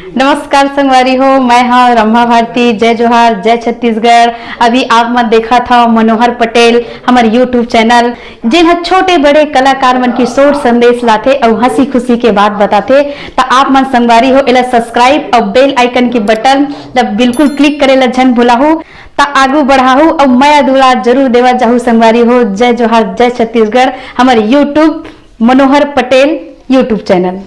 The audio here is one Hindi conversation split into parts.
नमस्कार संगवारी हो, मैं हाँ रम्भा भारती। जय जोहार, जय छत्तीसगढ़। अभी आप मन देखा था मनोहर पटेल हमारे यूट्यूब चैनल, जिन छोटे बड़े कलाकार मन की सोच संदेश लाते और हंसी खुशी के बात बताते। तो आप मन संगवारी हो एला सब्सक्राइब और बेल आइकन की बटन बिल्कुल क्लिक करे ला झन भुलाहू। ता आगू बढ़ाहू और मैं अधूरा जरूर देवा जाहू संगवारी हो। जय जोहार, जय छत्तीसगढ़। हमारे यूट्यूब मनोहर पटेल यूट्यूब चैनल।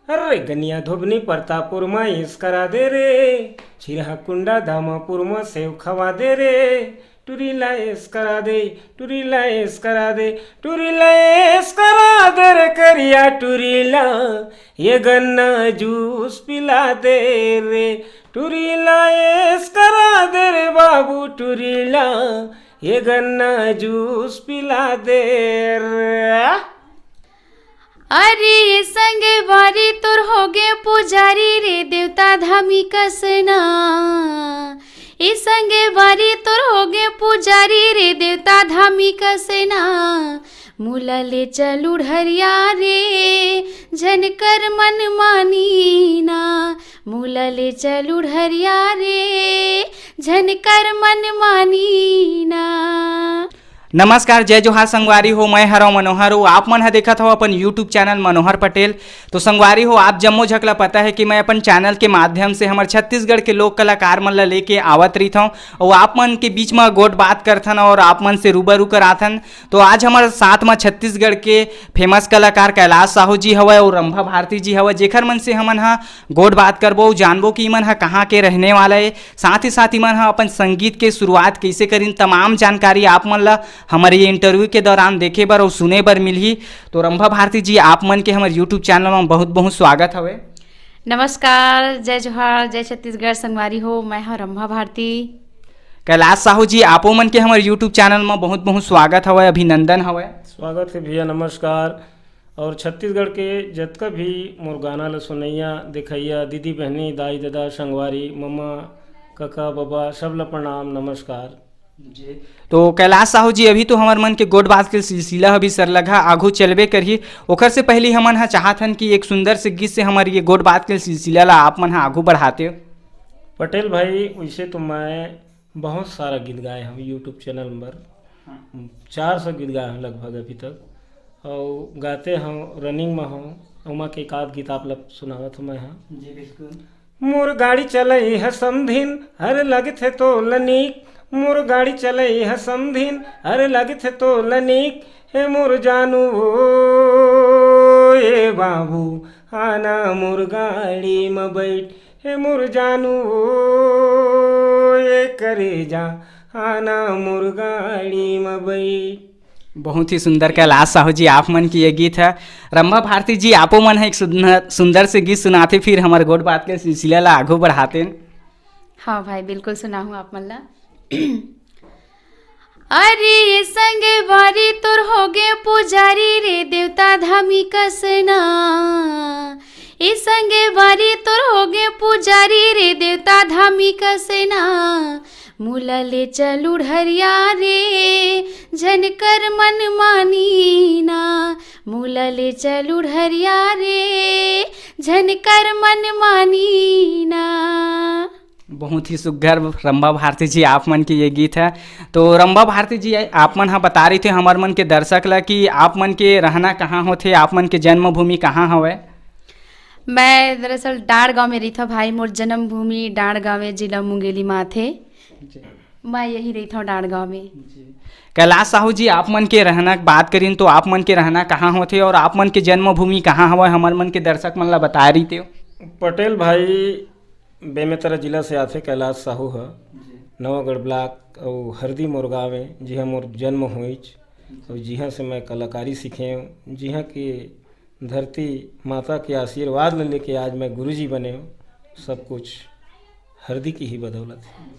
अरे गनिया धोबनी प्रतापुर में इस करा दे रे, छिरहा कुंडा धामापुर में सेव खवा दे रे, टूरी लाइस करा दे, टूरी लाइस करा दे, टूरी लाइस करा दे रे करिया टूरी ला, ये गन्ना जूस पिला दे रे, टूरी लाइस करा दे रे बाबू टूरी ला, ये गन्ना जूस पिला दे रे। अरे संगे बारी तुर होगे पुजारी रे देवता धामी कसना, ए संगे बारी तुर होगे पुजारी रे देवता धामी कसना, मूला ले चलू ढरिया रे झनकर मन मानी ना, मूला ले चलू ढरिया रे झनकर मन मानी ना। नमस्कार, जय जोहार संगवारी हो, मैं हरो मनोहर हूँ। आप मन देखा था अपन यूट्यूब चैनल मनोहर पटेल। तो संगवारी हो, आप जम्मो झकला पता है कि मैं अपन चैनल के माध्यम से हमारे छत्तीसगढ़ के लोक कलाकार मन ला लेके आवत रही था और आप मन के बीच में गोट बात करथन और आप मन से रूबरू कराथन। तो आज हमारे साथ में छत्तीसगढ़ के फेमस कलाकार कैलाश साहू जी हवे और रंभा भारती जी हवे, जेखर मन से हमन हा गोट बात करबो, जानबो कि इमन हा कहाँ के रहने वाला है, साथ ही साथ इमन हा अपन संगीत के शुरुआत कैसे करीन, तमाम जानकारी आप मन ला हमारे ये इंटरव्यू के दौरान देखे बर और सुने बर मिलही। तो रंभा भारती जी, आप मन के हमारे यूट्यूब चैनल में बहुत बहुत स्वागत हवे। नमस्कार, जय जोहार, जय छत्तीसगढ़ संगवारी हो, मैं हाँ रंभा भारती। कैलाश साहू जी, आपो मन के हमारे यूट्यूब चैनल में बहुत बहुत स्वागत हवे, अभिनंदन हवे। स्वागत है भैया, नमस्कार। और छत्तीसगढ़ के जतका भी मोर गाना ला सुनैया देखैया दीदी बहनी दाई दादा संगवारी मम्मा काका बाबा सब ला प्रणाम, नमस्कार जी। तो कैलाश साहू जी, अभी तो हमार मन के गोट बात के सिलसिला अभी सरलगा आगू चलबे करही, ओकर से पहले हमन हा चाहथन कि एक सुंदर से गीत से हमारे ये गोट बात के सिलसिला ला आप मन हा आगू बढ़ाते हो। पटेल भाई, वैसे तो मैं बहुत सारा गीत गाए हम यूट्यूब चैनल पर, 400 गीत गाए हैं लगभग अभी तक, और गाते हम रनिंग में हूँ, उमा के एक आध गीत आप लोग सुनावत मैं हाँ जी बिल्कुल। मोर गाड़ी चलई है समधिन हर लगे थे तो लनिक, मोर गाड़ी चलई है समधिन अरे लगे थे तो लनिक, हे मोर जानू ए बाबू आना मोर गाड़ी में बैठ, हे मोर जानू ए करे जा आना मोर गाड़ी में बैठ। बहुत ही सुंदर कैलाश साहू जी, आप मन की ये गीत है। रंभा भारती जी, आपो मन है एक सुंदर से गीत सुनाते, फिर हमारे गोट बात के सिलसिला ला आगू बढ़ाते। हाँ भाई, बिल्कुल सुना हूँ आप मन ला। अरे संगे बारी तुर होगे पुजारी रे देवता धामी कसना, ए संगे बारी तुर होगे पुजारी रे देवता धामी कसना, मूला ले चलू ढरिया रे झनकर मन मानी ना, मूला ले चलू ढरिया रे झनकर मन मानी ना। बहुत ही सुघर रंभा भारती जी, आप मन की ये गीत है। तो रंभा भारती जी, आप मन हाँ बता रही थे हमार मन के दर्शक ला कि आप मन के रहना कहाँ होते, आप मन के जन्मभूमि कहाँ हवे। मैं दरअसल डाँड़ गाँव में रही था भाई, मोर जन्मभूमि डाँड़ गाँव जिला मुंगेली में थे, मैं यही रही था डाँड़ गाँव में। कैलाश साहू जी, आप मन के रहना बात करीन तो आप मन के रहना कहाँ होते और आप मन के जन्मभूमि कहाँ हवा, हमार मन के दर्शक मन ला बता रही थे। पटेल भाई, बेमेतरा जिला से आते कैलाश साहू है, नवागढ़ ब्लॉक और हरदी मोर गाँव में जिहाँ मोर जन्म हुई और जिहाँ से मैं कलाकारी सीखे हूँ, जिहाँ की धरती माता के आशीर्वाद लेके आज मैं गुरुजी बने हूँ, सब कुछ हरदी की ही बदौलत है।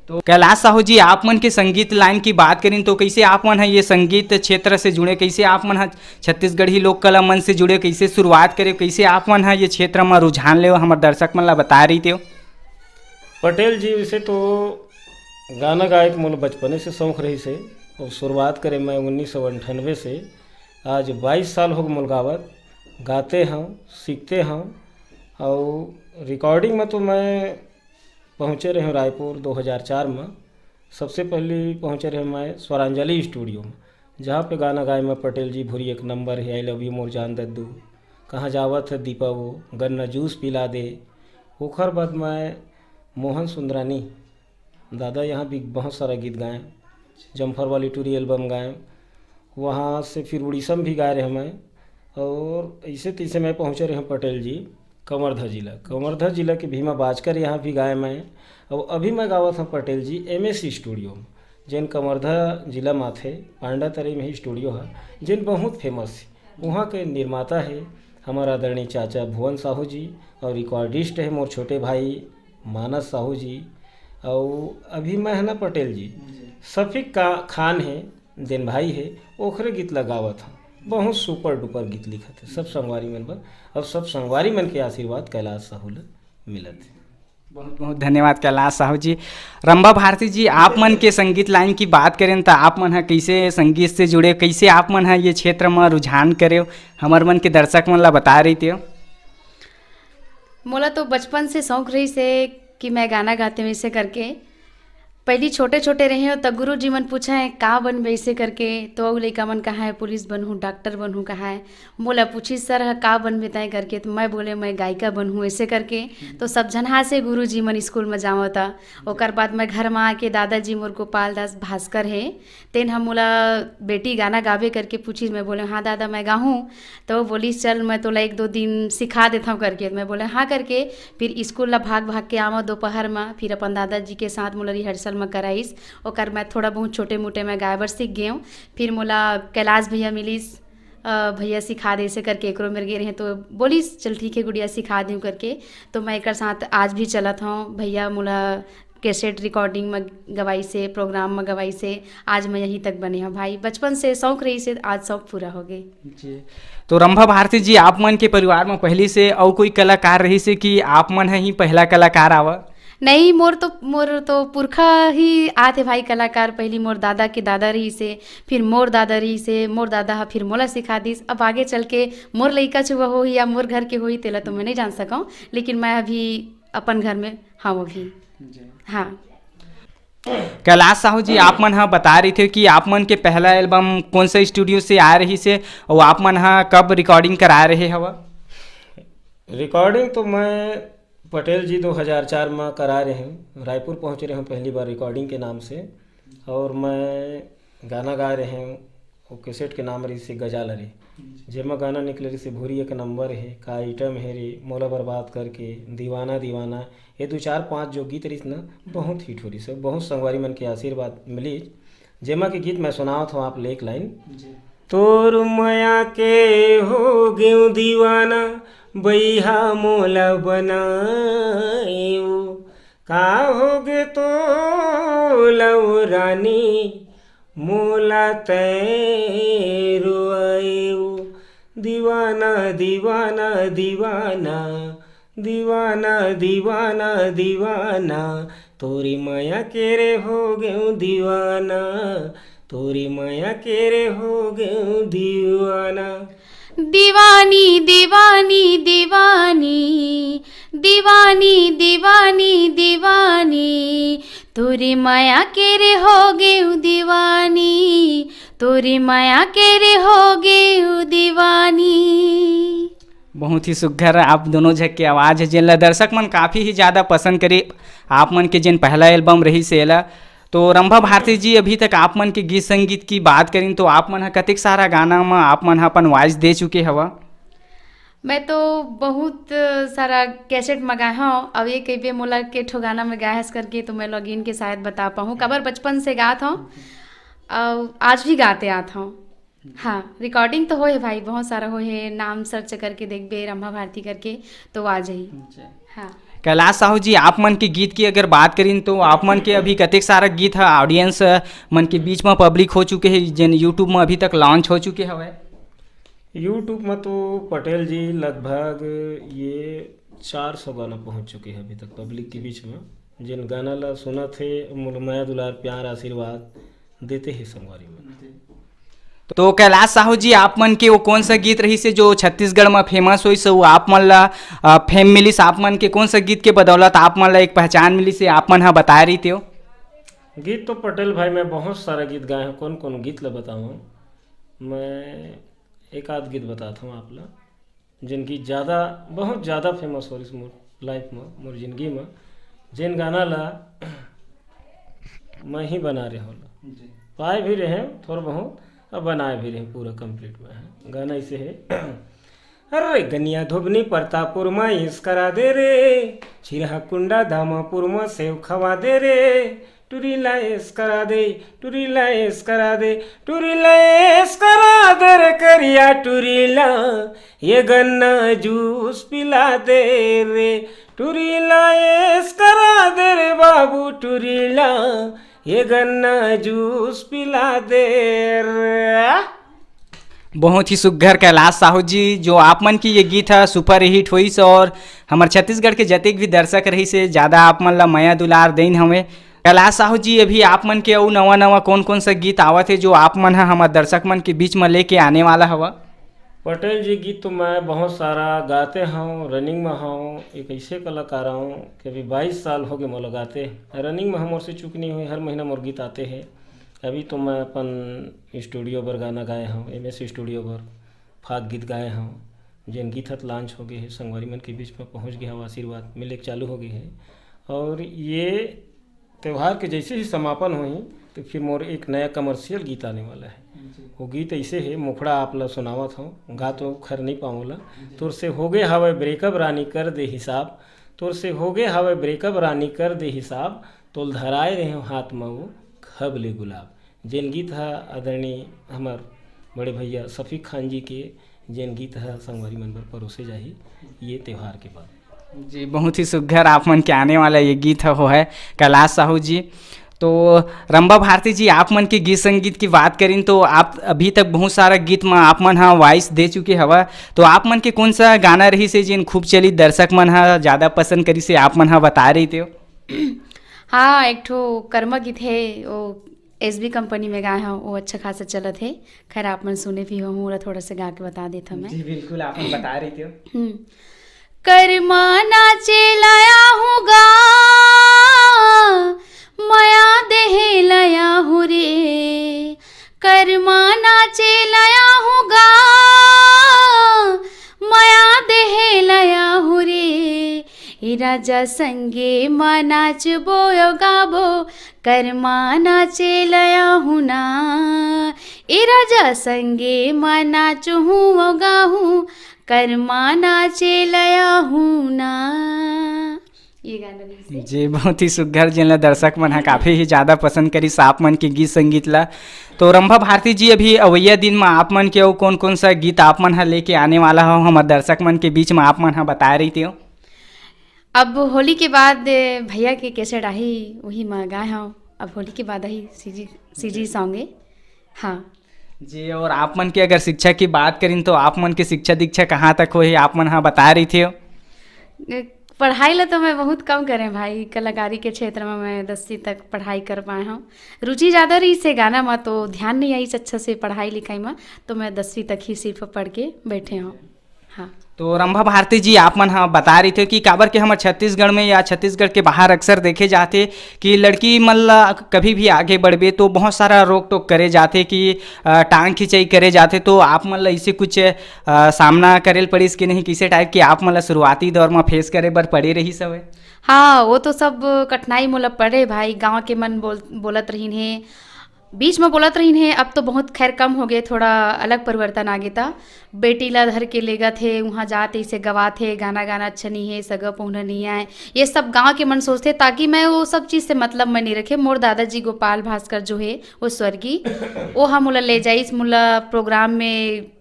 तो कैलाश साहू जी, आप मन के संगीत लाइन की बात करें तो कैसे आप मन है ये संगीत क्षेत्र से जुड़े, कैसे आप मन है छत्तीसगढ़ी लोक कला मन से जुड़े, कैसे शुरुआत करे, कैसे आप मन है ये क्षेत्र में रुझान ले, हमारे दर्शक मन ला बता रही थे। पटेल जी, वैसे तो गाना गाए के मोला बचपने से शौक रही से, और शुरुआत करे मैं 1998 से, आज 22 साल हो गए मोल गावत, गाते हैं सीखते हैं और रिकॉर्डिंग में तो मैं पहुँचे रहे रायपुर 2004 में। सबसे पहले पहुँचे रहे मैं स्वरांजलि स्टूडियो में, जहाँ पे गाना गाए मैं पटेल जी भूरी एक नंबर है, आई लव यू मोर जान दद्दू, कहाँ जावत है दीपा वो, गन्ना जूस पिला दे। ओखर बाद मैं मोहन सुंदरानी दादा यहाँ भी बहुत सारा गीत गाए, जम्फर वाली टूरी एल्बम गाए। वहाँ से फिर उड़ीसा में भी गाए रहे मैं। और ऐसे तैसे मैं पहुँचे रहे पटेल जी कवर्धा जिला के भीमा बाजकर यहाँ भी गाए मैं। और अभी मैं गावा था पटेल जी MSC स्टूडियो में, जिन कवर्धा जिला में थे पांडा तरे में ही स्टूडियो है, जिन बहुत फेमस है। वहाँ के निर्माता है हमारा आदरणीय चाचा भुवन साहू जी, और रिकॉर्डिस्ट है मोर छोटे भाई मानस साहू जी। और अभी मैं है ना पटेल जी शफीक का खान है दिन भाई है, ओखरे गीत लगावा था। बहुत सुपर डुपर गीत लिखा थे सब संगवारी मन पर, और सब संगवारी मन के आशीर्वाद कैलाश साहू ले मिलत है। बहुत बहुत धन्यवाद कैलाश साहू जी। रंभा भारती जी, आप मन के संगीत लाइन की बात करें तो आप मन कैसे संगीत से जुड़े, कैसे आप मन ये क्षेत्र में रुझान करे, हमार मन के दर्शक मन ला बता रही थे। मोला तो बचपन से शौक रही से कि मैं गाना गाते हूँ ऐसे करके। पहली छोटे छोटे रहे हो तो गुरु जी मन पूछा है का बनबे ऐसे करके, तो लड़का मन कहा है पुलिस बनूँ डॉक्टर बनूँ कहा है। मोला पूछी सर का बनबे तय करके, तो मैं बोले मैं गायिका बनूँ ऐसे करके। तो सब झनहा से गुरु जी मन स्कूल में जाओ था। ओकर बाद मैं घर में आके दादाजी मोर गोपाल दास भास्कर है, तेन हम मोला बेटी गाना गावे करके पूछी। मैं बोले हाँ दादा मैं गाऊँ, तो बोली चल मैं तो 1-2 दिन सिखा देता हूँ करके। मैं बोले हाँ करके। फिर स्कूल ला भाग भाग के आवा दोपहर में, फिर अपन दादाजी के साथ मोला रिहर्सल में कराइस। ओकर मैं थोड़ा बहुत छोटे मोटे मैं गायबर सीख गए हूँ। फिर मोला कैलाश भैया मिलिस, भैया सिखा दे से करके एकरो मेरे गे रहे, तो बोलिस चल ठीक है गुड़िया सिखा दूँ करके। तो मैं एक साथ आज भी चलत हूँ। भैया मोला कैसेट रिकॉर्डिंग में गवाई से, प्रोग्राम में गवाई से, आज मैं यहीं तक बने हूँ भाई। बचपन से शौक रही से आज शौक पूरा हो गए जी। तो रंभा भारती जी, आप मन के परिवार में पहले से और कोई कलाकार रही से कि आप मन ही पहला कलाकार आवा? नहीं, मोर तो पुरखा ही आते भाई कलाकार। पहली मोर दादा के दादा रही से, फिर मोर दादा रही से, मोर दादा फिर मोला सिखा दीस। अब आगे चल के मोर लइका छुआ हो या मोर घर के होई तेला तो मैं नहीं जान सकूँ, लेकिन मैं अभी अपन घर में हाँ वो भी हाँ। कैलाश साहू जी, आप मन हाँ बता रही थे कि आप मन के पहला एल्बम कौन सा स्टूडियो से आ रही से, और आप मन हाँ कब रिकॉर्डिंग करा रहे हवा? रिकॉर्डिंग तो मैं पटेल जी 2004 में करा रहे हैं। रायपुर पहुंचे रहे हैं पहली बार रिकॉर्डिंग के नाम से, और मैं गाना गा रहे हैं। वो कैसेट के नाम रही से गजाल रे, जेमा गाना निकले रही से भूरी एक नंबर है, का आइटम है रे, मोला बर्बाद करके, दीवाना दीवाना, ये 2-4-5 जो गीत रही ना बहुत हिट हो रही से, बहुत संगवारी मन के आशीर्वाद मिली। जेमा के गीत मैं सुनाओ था आप एक लाइन। तोर माया के हो गेऊ दीवाना, बैहा मोला बनायो, का होगे तो लव रानी, मोला तैरो आयो, दीवाना दीवाना दीवाना, दीवाना दीवाना दीवाना, तोरी माया के रे हो गेऊ दीवाना, तोरी माया के रे हो गेऊ दीवाना। दीवानी दीवानी दीवानी, दीवानी दीवानी दीवानी, तोरी माया के रे हो गेऊ दीवानी, तोरी माया के रे हो गेऊ दीवानी। बहुत ही सुघर आप दोनों झक के आवाज़ है, जिन दर्शक मन काफ़ी ही ज़्यादा पसंद करे आप मन के जिन पहला एल्बम रही से एला। तो रंभा भारती जी, अभी तक आप मन के गीत संगीत की बात करें तो आप मन कतेक सारा गाना में आप मन अपन वॉइस दे चुके हवा? मैं तो बहुत सारा कैसेट मंगाया हूँ। अब ये कई मोला के ठो गाना में गाया है करके, तो मैं लॉगिन के शायद बता पाऊँ। कबर बचपन से गाता हूँ, आज भी गाते आता हूँ। हाँ, रिकॉर्डिंग तो हो है भाई, बहुत सारा हो है। नाम सर्च करके देख बे रंभा भारती करके तो आ जाही। हाँ। कैलाश साहू जी, आप मन के गीत की अगर बात करें तो आप मन के अभी कतेक सारा गीत है ऑडियंस मन के बीच में पब्लिक हो चुके हैं, जिन यूट्यूब में अभी तक लॉन्च हो चुके हवे? यूट्यूब में तो पटेल जी लगभग ये 400 गाना पहुंच चुके हैं अभी तक पब्लिक के बीच में। जिन गाना ला सुना थे, माया दुलार प्यार आशीर्वाद देते हैं संगवारी में। तो कैलाश साहू जी आप मन के वो कौन सा गीत रही से जो छत्तीसगढ़ में फेमस हुई से वो आप मन ला फेम मिली से आप मन के कौन सा गीत के बदौलत आप मन ला एक पहचान मिली से आप मन हाँ बता रही थे हो? गीत तो पटेल भाई मैं बहुत सारा गीत गाए हैं। कौन कौन गीत ला बताऊँ? मैं एक आध गीत बताता हूँ आप ला, जिनकी ज़्यादा बहुत ज़्यादा फेमस हो रही मोर लाइफ में, मोर जिंदगी में। जिन गाना ला मैं ही बना रहे हो, पाए भी रहे थोड़ा बहुत, अब बनाए भी रहे पूरा कंप्लीट में है। गाना ऐसे है अरे गनिया धोबनी प्रतापुर में इस करा दे रे, छिरहा कुंडा धामापुर में सेव खवा दे रे, टूरी लाइस करा दे, टूरी लाइस करा दे, टूरी लाइस करा दे रे करिया टूरी ला, ये गन्ना जूस पिला दे रे, टूरी लाइस करा दे रे बाबू टूरी ला, ये गन्ना जूस पिला दे रे। बहुत ही सुघर कैलाश साहू जी, जो आप मन की ये गीत है सुपर हिट हुई से और हमारे छत्तीसगढ़ के जतेक भी दर्शक रही से ज़्यादा आप मन ला माया दुलार देन हमें। कैलाश साहू जी अभी आप मन के अउ नवा नवा कौन कौन सा गीत आवत है जो आप मन है हमारे दर्शक मन के बीच में लेके आने वाला हवा? पटेल जी गीत तो मैं बहुत सारा गाते हूँ, रनिंग में हूँ। एक ऐसे कलाकार हूँ कि अभी 22 साल हो गए मोला गाते, रनिंग में हम से चूक नहीं हुई, हर महीना मोर गीत आते हैं। अभी तो मैं अपन स्टूडियो पर गाना गाए हूँ, MS स्टूडियो पर फाक गीत गाए हूँ, जिन गीत हत लॉन्च हो गए हैं, संगवारी मन के बीच में पहुँच गया हूँ, आशीर्वाद मिले चालू हो गई है। और ये त्यौहार के जैसे ही समापन हुई तो फिर मोर एक नया कमर्शियल गीत आने वाला है। वो गीत ऐसे है, मुखड़ा आप ला सुनावत हूँ, गा तो खर नहीं पाऊँगा। तोर से हो गए हवे ब्रेकअप रानी कर दे हिसाब, तोर से हो गए हवे ब्रेकअप रानी कर दे हिसाब, तोल धराए रहे हाथ में वो खबले गुलाब। जिन गीत है आदरणीय हमार बड़े भैया शफीक खान जी के, जिन गीत है संगवारी मन पर परोसे जाही ये त्यौहार के बाद। जी बहुत ही सुघर आप मन के आने वाला ये गीत है वो है कैलाश साहू जी। तो रंभा भारती जी आप मन के गीत संगीत की बात करें तो आप अभी तक बहुत सारा गीत में आप मन हाँ वॉइस दे चुके हवा, तो आप मन के कौन सा गाना रही से जिन खूब चली दर्शक मन हाँ ज़्यादा पसंद करी से आप मन हाँ बता रही थे? हाँ, एक ठो कर्मा गीत है, वो SB कंपनी में गाए हूँ, वो अच्छा खासा चलत है। खैर आप मन सुने भी हो, थोड़ा सा गा के बता देता मैं। जी बिल्कुल, आप मन बता रही थे। कर्मा नाचे लाया हूँ गा, माया देहे लाया हूँ रे, कर्मा नाचे लाया हूँ गा, माया देहे लाया हूँ रे, ई राजा संगे माँ नाच बोयो गाबो, कर्मा नाचे लाया हूँ ना, ई राजा संगे माँ नाच हूँ गाहूँ, कर्मा नाचे लया हूँ ना। ये गाना जी बहुत ही सुघर जिन दर्शक मन है काफ़ी ही ज़्यादा पसंद करी आप मन के गीत संगीत ला। तो रंभा भारती जी अभी अवैया दिन में आप मन के वो कौन कौन सा गीत आप मन है लेके आने वाला हो हमारे दर्शक मन के बीच में आप मन है बता रही थी? अब होली के बाद भैया के कैसेट आई, वही मैं गाए हूँ। अब होली के बाद आई सीजी सॉन्ग है। हाँ जी, और आप मन की अगर शिक्षा की बात करें तो आप मन की शिक्षा दीक्षा कहाँ तक हुई आप मन हाँ बता रही थी? पढ़ाई ला तो मैं बहुत कम करें भाई, कलाकारी के क्षेत्र में मैं 10वीं तक पढ़ाई कर पाए हूँ। रुचि ज़्यादा रही से गाना में, तो ध्यान नहीं आई अच्छा से पढ़ाई लिखाई में, तो मैं 10वीं तक ही सिर्फ पढ़ के बैठे हूँ। हाँ तो रंभा भारती जी आप मन हाँ बता रही थे कि काबर के हमारे छत्तीसगढ़ में या छत्तीसगढ़ के बाहर अक्सर देखे जाते कि लड़की मल्ला कभी भी आगे बढ़बे तो बहुत सारा रोक टोक करे जाते कि टांग खिंचाई करे जाते, तो आप मल्ला इसे कुछ सामना करे पड़ी इसके नहीं किसी टाइप की आप मल्ला शुरुआती दौर में फेस करे बर पड़े रही सब? हाँ, वो तो सब कठिनाई मोला पड़े भाई। गाँव के मन बोलत रही है, बीच में बोलत रही है, अब तो बहुत खैर कम हो गए, थोड़ा अलग परिवर्तन आ गया था। बेटी ला धर के लेगा थे, वहाँ जाते इसे गवा थे, गाना गाना अच्छा नहीं है, सगा पहुना नहीं आए, ये सब गांव के मन सोचते, ताकि मैं वो सब चीज़ से मतलब मैं नहीं रखे। मोर दादाजी गोपाल भास्कर जो है वो स्वर्गीय, वो हम मुला ले जाइस, मुला प्रोग्राम में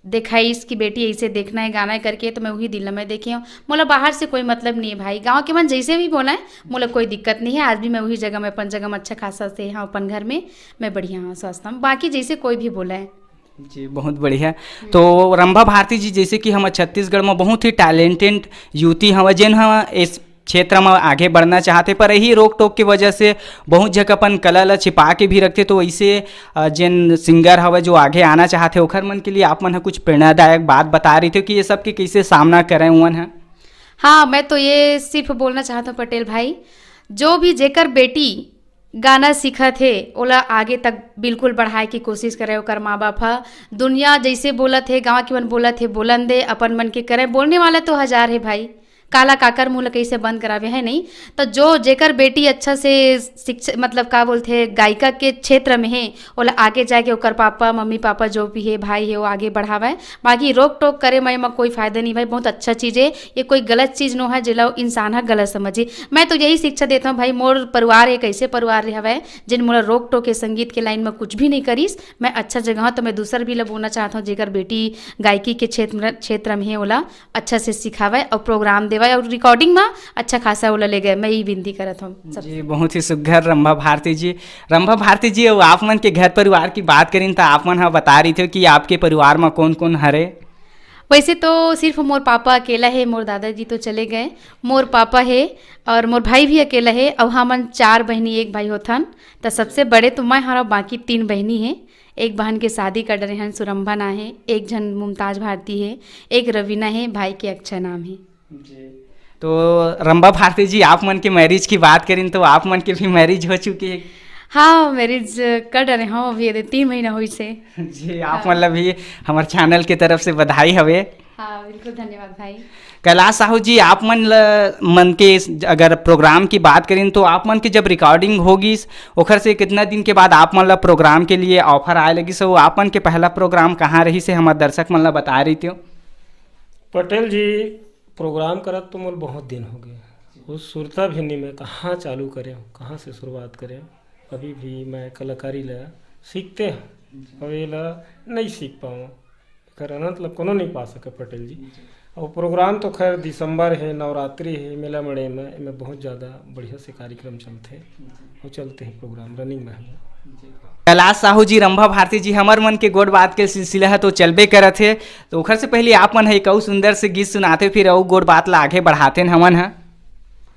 दिखाइस कि बेटी ऐसे देखना है गाना करके, तो मैं वही दिल में देखी हूँ। मोला बाहर से कोई मतलब नहीं है भाई, गांव के मन जैसे भी बोला है मोला कोई दिक्कत नहीं है। आज भी मैं वही जगह में अपन जगह में अच्छा खासा से हाँ अपन घर में मैं बढ़िया हाँ स्वस्थ हूँ, बाकी जैसे कोई भी बोला है। जी बहुत बढ़िया। तो रंभा भारती जी जैसे कि हम छत्तीसगढ़ में बहुत ही टैलेंटेड युवती हवा जिन हम क्षेत्र में आगे बढ़ना चाहते, पर यही रोक टोक की वजह से बहुत जगह अपन कला ला छिपा के भी रखते। तो ऐसे जिन सिंगर हवे जो आगे आना चाहते ओखर मन के लिए आप मन कुछ प्रेरणादायक बात बता रही थे कि ये सब के कैसे सामना करें हुआ है। हाँ, मैं तो ये सिर्फ बोलना चाहता हूँ पटेल भाई, जो भी जेकर बेटी गाना सीखा थे ओला आगे तक बिल्कुल बढ़ाए की कोशिश करे। ओकर माँ बाप ह दुनिया जैसे बोलत है, गाँव के मन बोलत है बोलन दे, अपन मन के करे। बोलने वाला तो हजार है भाई, काला काकर मुँह कैसे बंद करावे है नहीं। तो जो जेकर बेटी अच्छा से शिक्षा मतलब का बोलते हैं गायिका के क्षेत्र में है ओला आगे जाके ओकर पापा मम्मी पापा जो भी है भाई है वो आगे बढ़ावे। बाकी रोक टोक करे में कोई फ़ायदा नहीं भाई, बहुत अच्छा चीज़ है ये, कोई गलत चीज़ नो है जिला इंसान है गलत समझे। मैं तो यही शिक्षा देता हूँ भाई, मोर परिवार एक ऐसे परिवार रहे जिन मोला रोक टोक के संगीत के लाइन में कुछ भी नहीं करीस। मैं अच्छा जगह तो मैं दूसर भी ला बोलना चाहता हूँ जेकर बेटी गायकी के क्षेत्र में है ओला अच्छा से सिखावे और प्रोग्राम देवा और रिकॉर्डिंग में अच्छा खासा ओला ले गए। मैं यही विनती करत हूँ जी। बहुत ही सुघर रंभा भारती जी। रंभा भारती जी, आप मन के घर परिवार की बात करें तो आप मन बता रही थे कि आपके परिवार में कौन कौन हरे। वैसे तो सिर्फ मोर पापा अकेला है, मोर दादाजी तो चले गए, मोर पापा है और मोर भाई भी अकेला है और हमन 4 बहनी 1 भाई होथन। तो सबसे बड़े तो मैं हरा, बाकी 3 बहनी है। एक बहन के शादी कर रहे हैं सुरंभा ना है, एक जन मुमताज भारती है, एक रवीना है, भाई के अक्षय नाम है जी। तो रंभा भारती जी, आप मन के मैरिज की बात करें तो आप मन के भी मैरिज हो चुकी है। हाँ, मैरिज कर रहे हैं अभी 3 महीना हुई से जी। आप मतलब भी हमारे चैनल की तरफ से बधाई हवे। हाँ बिल्कुल, धन्यवाद भाई। कैलाश साहू जी, आप मन के अगर प्रोग्राम की बात करें तो आप मन की जब रिकॉर्डिंग होगी ओखर से कितना दिन के बाद आप मन प्रोग्राम के लिए ऑफर आए लगी, सो आप मन के पहला प्रोग्राम कहाँ रही से हमारे दर्शक मन बता रही थी। पटेल जी, प्रोग्राम करत तो मोल बहुत दिन हो गए, उस सुरता भी नहीं मैं कहाँ चालू करें, कहाँ से शुरुआत करें। अभी भी मैं कलाकारी ला सीखते हैं, अभी ला नहीं सीख पाऊँ, कर अनंत ला कोनो नहीं पा सके पटेल जी। और प्रोग्राम तो खैर दिसंबर है, नवरात्रि है, मेला मड़े में बहुत ज़्यादा बढ़िया से कार्यक्रम चलते हैं और चलते हैं प्रोग्राम रनिंग में। कैलाश साहू जी, रंभा भारती जी, हमार मन के गोड़ बात के सिलसिला है तो चलबे करत है। तो ओखर से पहले आप मन है कऊ सुंदर से गीत सुनाते फिर और गोड़ बात ला आगे बढ़ाते हैं हमन है।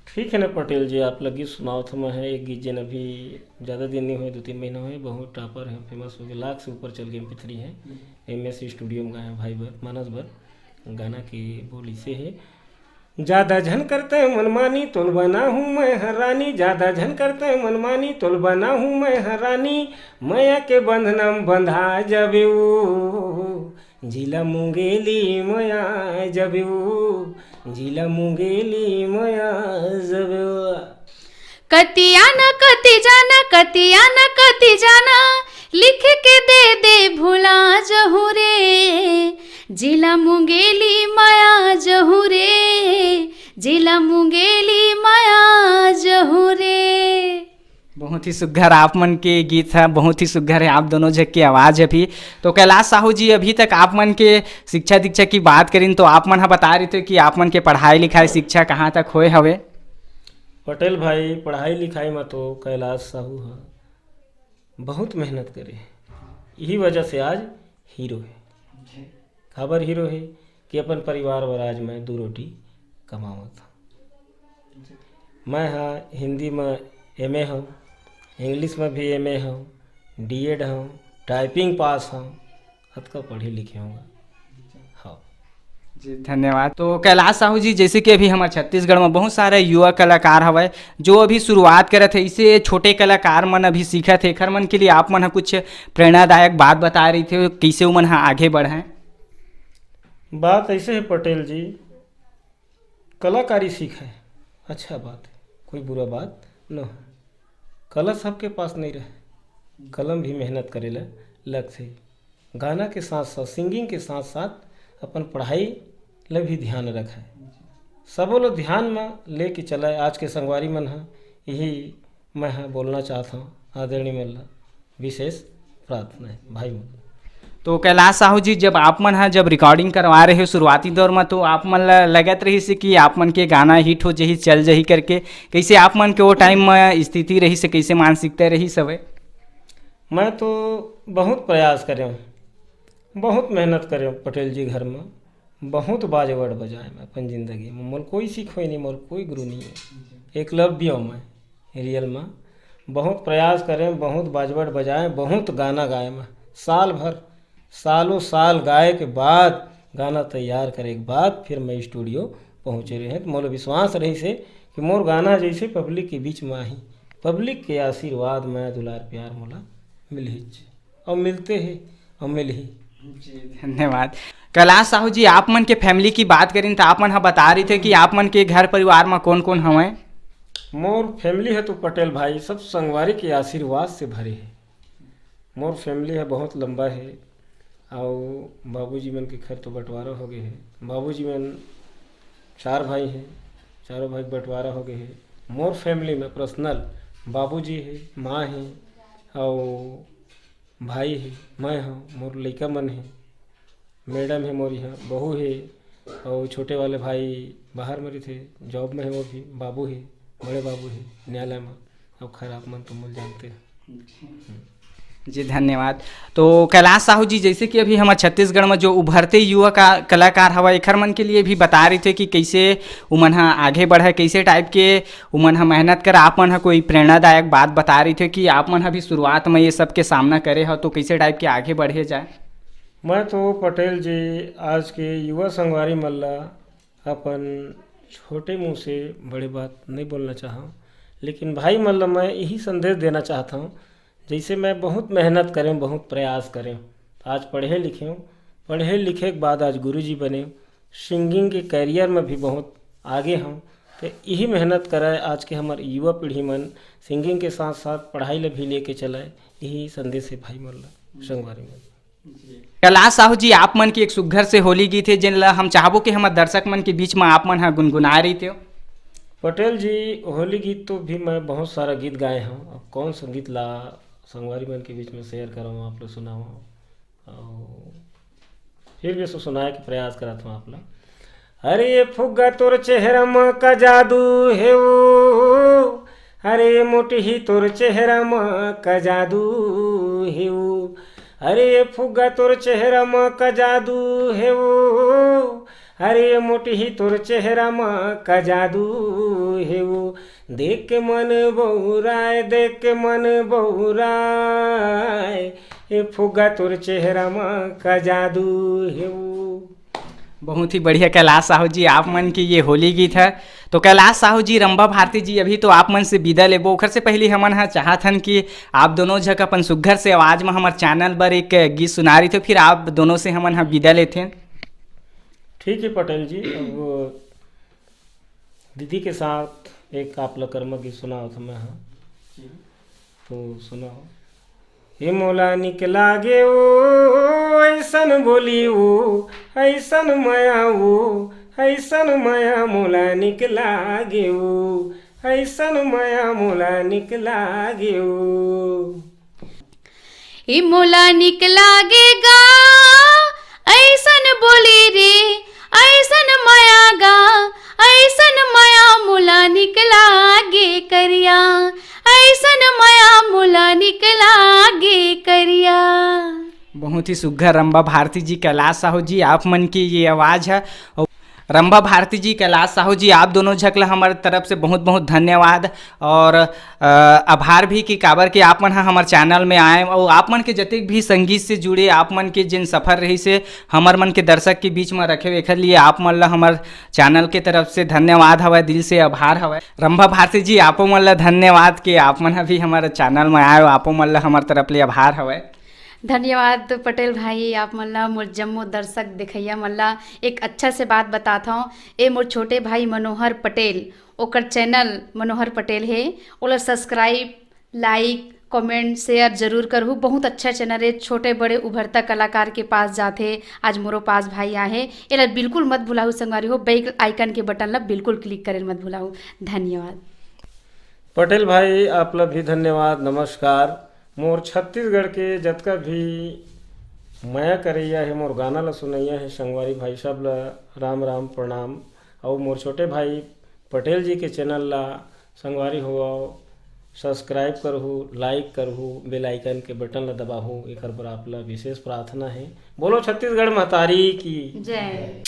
ठीक है ना पटेल जी, आप लगी सुनाओ तो मैं है एक गीत जन अभी ज़्यादा दिन नहीं हुए, 2-3 महीना हुए, बहुत टॉपर है, फेमस हो गए, लाख से ऊपर चल गए। MP3 है, MS स्टूडियो में गाए हैं भाई भर मानस भर। गाना की बोली से है, ज़्यादा झन करते मनमानी तोल बना हूँ मैं हरानी, ज़्यादा झन करते मनमानी तोल बना हूँ मैं हरानी, मैया के बंधनम बंधा जबू जिला मुंगेली मया जबू जिला मुंगेली मया जबू। कतिया न कति जाना लिख के दे भुला जहू रे, जिला मुंगेली माया जहू रे, जिला मुंगेली माया जहू रे। बहुत ही सुघर आप मन के गीत है, बहुत ही सुघर है आप दोनों जग की आवाज़ अभी। तो कैलाश साहू जी, अभी तक आप मन के शिक्षा दीक्षा की बात करें तो आप मन बता रहे थे कि आप मन के पढ़ाई लिखाई शिक्षा कहाँ तक होए हवे। पटेल भाई, पढ़ाई लिखाई में तो कैलाश साहू है बहुत मेहनत करे, यही वजह से आज हीरो है। खबर हीरो है कि अपन परिवार वर आज मैं 2 रोटी कमावत हूँ। मैं हाँ हिंदी में MA हूँ, इंग्लिश में भी MA हूँ, DED हूँ, टाइपिंग पास हूँ, अतका पढ़े लिखे होंगे। हाँ जी, धन्यवाद। तो कैलाश साहू जी, जैसे कि अभी हमारे छत्तीसगढ़ में बहुत सारे युवा कलाकार हवे जो अभी शुरुआत करे थे, इसे छोटे कलाकार मन अभी सीखा थे, खर मन के लिए आप मन कुछ प्रेरणादायक बात बता रही थे कैसे वो मन आगे बढ़े। बात ऐसे है पटेल जी, कलाकारी सीखा है अच्छा बात है, कोई बुरा बात न है। कला सबके पास नहीं रहे, कलम भी मेहनत करेला लग से, गाना के साथ साथ सिंगिंग के साथ साथ अपन पढ़ाई ला भी ध्यान रखा है। सबो लोग ध्यान में लेके चला। आज के संगवारी मन है यही मैं बोलना चाहता हूँ, आदरणीय मल्ला विशेष प्रार्थना है भाई मन। तो कैलाश साहू जी, जब आप मन जब रिकॉर्डिंग करवा रहे हो शुरुआती दौर में तो आप मन लगत रही से कि आप मन के गाना हिट हो जही चल जही करके, कैसे आप मन के वो टाइम में स्थिति रही से, कैसे मानसिकता रही सब? मैं तो बहुत प्रयास करे हूँ, बहुत मेहनत करे हूँ पटेल जी घर में, बहुत बाजवड़ बजाए मैं अपन जिंदगी में। मोर कोई सीखो नहीं, मोर कोई गुरु नहीं है। एकलव्य हूँ मैं रियल में। बहुत प्रयास करें, बहुत बाजवड़ बजाए, बहुत गाना गाए मैं। साल भर, सालों साल गाए के बाद गाना तैयार करे के बाद फिर मैं स्टूडियो पहुँचे रहे हैं। तो मोर विश्वास रही से कि मोर गाना जैसे पब्लिक के बीच में आई, पब्लिक के आशीर्वाद में दुलार प्यार मोला मिली और मिलते ही और मिल ही। धन्यवाद। कैलाश साहू जी, आप मन के फैमिली की बात करें तो आप मन बता रहे थे कि आप मन के घर परिवार में कौन कौन हवे? मोर फैमिली है तो पटेल भाई सब संगवारी के आशीर्वाद से भरे है। मोर फैमिली है बहुत लंबा है और बाबूजी मन के घर तो बंटवारा हो गए है। बाबूजी मन 4 भाई हैं, चारों भाई बंटवारा हो गए है। मोर फैमिली में पर्सनल बाबूजी है, माँ है और भाई है, मैं हूँ, मोर लड़का मन है, मैडम है मोर यहाँ, बहू है और छोटे वाले भाई बाहर में थे, जॉब में है वो भी, बाबू है, बड़े बाबू है न्यायालय में। अब खैर आप मन तो मूल जानते हैं। जी धन्यवाद। तो कैलाश साहू जी, जैसे कि अभी हमारे छत्तीसगढ़ में जो उभरते युवा का कलाकार हवा एखर मन के लिए भी बता रहे थे कि कैसे उमन हा आगे बढ़े, कैसे टाइप के उमन हा मेहनत कर। आप मन हा कोई प्रेरणादायक बात बता रही थे कि आप मन हा भी शुरुआत में ये सब के सामना करे हो, तो कैसे टाइप के आगे बढ़े जाए? मैं तो पटेल जी आज के युवा संगवारी मल्ला अपन छोटे मुंह से बड़े बात नहीं बोलना चाहूँ, लेकिन भाई मल्ला मैं यही संदेश देना चाहता हूँ जैसे मैं बहुत मेहनत करें, बहुत प्रयास करें, आज पढ़े लिखे हूँ, पढ़े लिखे के बाद आज गुरुजी बने, सिंगिंग के करियर में भी बहुत आगे हूँ। तो यही मेहनत कराए आज के हमारे युवा पीढ़ी मन सिंगिंग के साथ साथ पढ़ाई ला भी लेके चलाए, यही संदेश है भाई मल्ला संगवारी में। कैलाश साहू जी, आप मन की एक सुघर से होली गीत है जिन ला हम चाहबो कि हमारे दर्शक मन के बीच में आप मन हा गुनगुना रही थे। पटेल जी होली गीत तो भी मैं बहुत सारा गीत गाए हूँ, अब कौन सा गीत ला संगवारी मन के बीच में शेयर करूँ, आप लोग सुनाओ और फिर भी सुनाए के प्रयास करा था आप लोग। अरे ये फुग्गा तोर चेहरा में का जादू है वो, अरे मोटी ही तोर चेहरा में का जादू है वो, अरे ये फुग्गा तोर चेहरा में का जादू है वो, अरे मोटी ही तोर चेहरा में का जादू है वो, देख के मन बहुराए, देख के मन बहुराए, ये फुग्गा तोर चेहरा में का जादू है वो। बहुत ही बढ़िया कैलाश साहू जी, आप मन की ये होली गीत है। तो कैलाश साहू जी, रंभा भारती जी, अभी तो आप मन से विदा लेबो, ओखर से पहले हमन हा चाहत हन कि आप दोनों झक अपन सुघर से आवाज में हमारे चैनल पर एक गीत सुना रही थे, फिर आप दोनों से हमन हा विदा लेते। ठीक है पटेल जी, अब दीदी के साथ एक आप लोग कर्म गीत सुनाओ था मैं, हाँ तो सुनाओ। हे मोला निकला गे ओ ऐसन बोली वो, ऐसन माया वो, ऐसन माया मोला निकला गे ओ, ऐसन माया मोला निकला गे ओ। ई मोला निकला गेगा ऐसन बोली रे, ऐसन माया गा, ऐसन माया मोला निकला गे करिया, ऐसन माया मोला निकला गे करिया। बहुत ही सुघर रंभा भारती जी, कैलाश साहू जी, आप मन की ये आवाज़ है। और रंभा भारती जी, कैलाश साहू जी, आप दोनों झकला हमारे तरफ से बहुत बहुत धन्यवाद और आभार भी कि काबर के आप मन हमारे चैनल में आए और आप मन के जतक भी संगीत से जुड़े आप मन के जिन सफ़र रही से हमार मन के दर्शक के बीच में रखे एखर लिए आप मन ला हमारे चैनल के तरफ से धन्यवाद हवा, दिल से आभार हवा। रंभा भारती जी, आपो मन ला धन्यवाद कि आप मन भी हमारे चैनल में आए, आपो मन ला हमारे तरफ ले आभार हवा। धन्यवाद पटेल भाई, आप मल्ला मोर जम्मो दर्शक देखैया मल्ला एक अच्छा से बात बताता हूँ। ए मोर छोटे भाई मनोहर पटेल, ओकर चैनल मनोहर पटेल है, ओला सब्सक्राइब, लाइक, कमेंट, शेयर जरूर करहूँ। बहुत अच्छा चैनल है, छोटे बड़े उभरता कलाकार के पास जाते, आज मोरो पास भाई आहे, एला बिल्कुल मत भुलाऊ संगवारी हो, बेल आइकन के बटन ला बिल्कुल क्लिक करे मत भुलाऊ। धन्यवाद पटेल भाई, आप लोग भी धन्यवाद, नमस्कार। मोर छत्तीसगढ़ के जतका भी माया करैया है, मोर गाना ला सुनैया है, संगवारी भाई सब ला राम राम प्रणाम। और मोर छोटे भाई पटेल जी के चैनल ला संगवारी हो सब्सक्राइब करहु, लाइक करहु, बेल आइकन के बटन ला दबाहु। एकर पर आपला विशेष प्रार्थना है। बोलो छत्तीसगढ़ महतारी की जय।